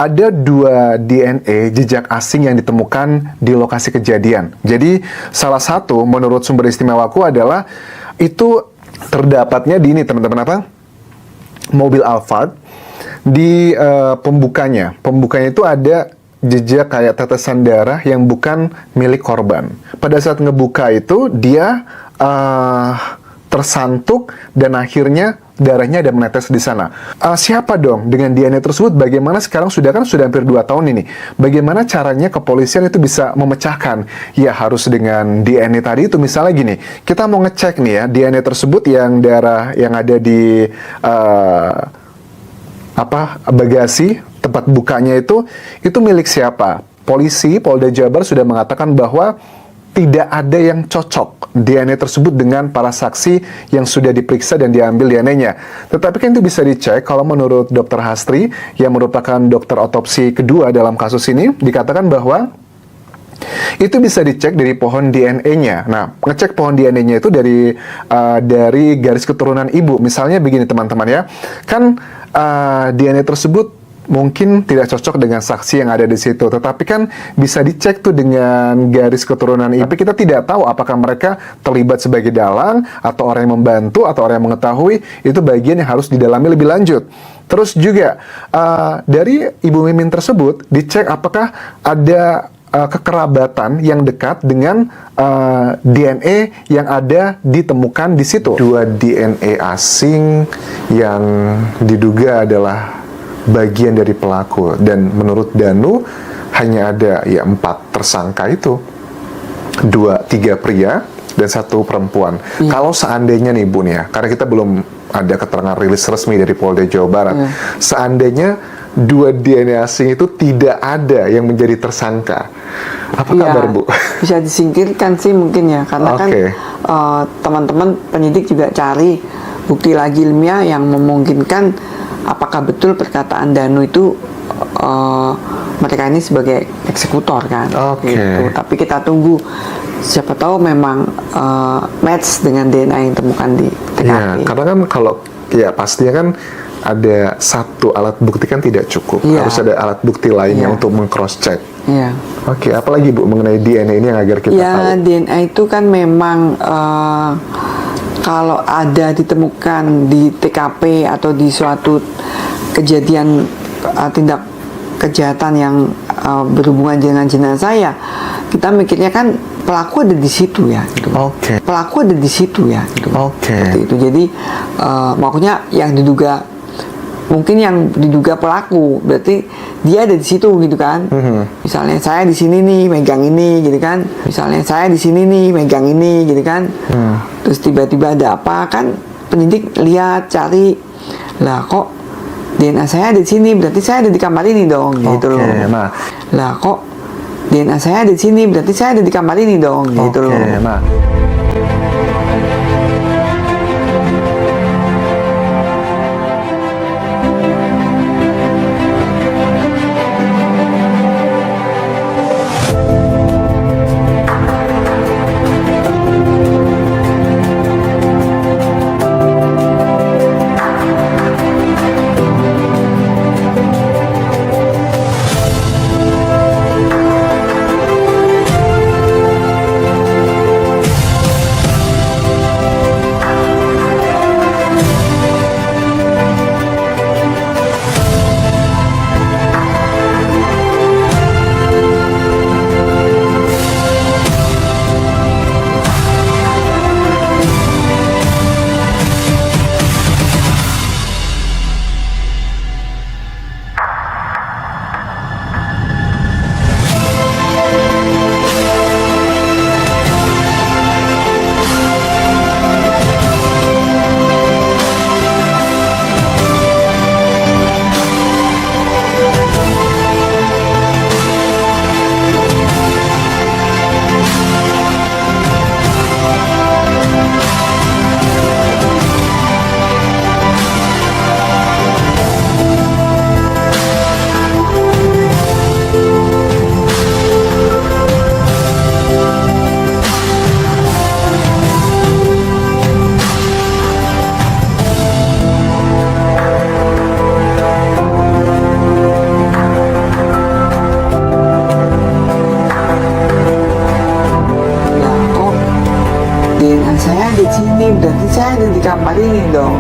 ada 2 DNA jejak asing yang ditemukan di lokasi kejadian. Jadi salah satu menurut sumber istimewaku adalah itu terdapatnya di ini teman-teman apa? Mobil Alphard. Di pembukanya itu ada jejak kayak tetesan darah yang bukan milik korban. Pada saat ngebuka itu dia tersantuk dan akhirnya darahnya ada menetes di sana. Siapa dong dengan DNA tersebut? Bagaimana sekarang sudah hampir 2 tahun ini. Bagaimana caranya kepolisian itu bisa memecahkan? Ya harus dengan DNA tadi itu misalnya gini. Kita mau ngecek nih ya DNA tersebut yang darah yang ada di bagasi tempat bukanya itu milik siapa? Polisi Polda Jabar sudah mengatakan bahwa tidak ada yang cocok DNA tersebut dengan para saksi yang sudah diperiksa dan diambil DNA-nya. Tetapi kan itu bisa dicek kalau menurut Dr. Hastri yang merupakan dokter otopsi kedua dalam kasus ini, dikatakan bahwa itu bisa dicek dari pohon DNA-nya. Nah, ngecek pohon DNA-nya itu dari garis keturunan ibu. Misalnya begini teman-teman ya, kan DNA tersebut mungkin tidak cocok dengan saksi yang ada di situ, tetapi kan bisa dicek tuh dengan garis keturunan ibu. Tapi kita tidak tahu apakah mereka terlibat sebagai dalang atau orang yang membantu atau orang yang mengetahui. Itu bagian yang harus didalami lebih lanjut. Terus juga dari Ibu Mimin tersebut dicek apakah ada kekerabatan yang dekat dengan DNA yang ada ditemukan di situ. 2 DNA asing yang diduga adalah bagian dari pelaku, dan menurut Danu hanya ada 4 tersangka itu, 3 pria dan 1 perempuan. Kalau seandainya nih Bun ya, karena kita belum ada keterangan rilis resmi dari Polda Jawa Barat, seandainya 2 DNA asing itu tidak ada yang menjadi tersangka, apa kabar Bu? Bisa disingkirkan sih mungkin ya, karena kan teman-teman penyidik juga cari bukti lagi ilmiah yang memungkinkan apakah betul perkataan Danu itu mereka ini sebagai eksekutor kan. Gitu. Tapi kita tunggu, siapa tahu memang match dengan DNA yang ditemukan di TKP. Ya, karena kan kalau pastinya kan ada 1 alat bukti kan tidak cukup, harus ada alat bukti lainnya untuk meng-cross check. Apalagi Bu mengenai DNA ini yang agar kita tahu? DNA itu kan memang kalau ada ditemukan di TKP atau di suatu kejadian tindak kejahatan yang berhubungan dengan jenazah, ya kita mikirnya kan pelaku ada di situ ya. Gitu. Pelaku ada di situ ya. Gitu. Seperti itu. Jadi makanya yang diduga, mungkin yang diduga pelaku berarti dia ada di situ gitu kan. Misalnya saya di sini nih megang ini gitu kan. Misalnya saya di sini nih megang ini gitu kan. Terus tiba-tiba ada apa kan, penyidik lihat cari, lah kok DNA saya ada di sini, berarti saya ada di kamar ini dong gitu loh. Lah kok DNA saya ada di sini, berarti saya ada di kamar ini dong gitu loh. berarti saya ada di kamar ini dong.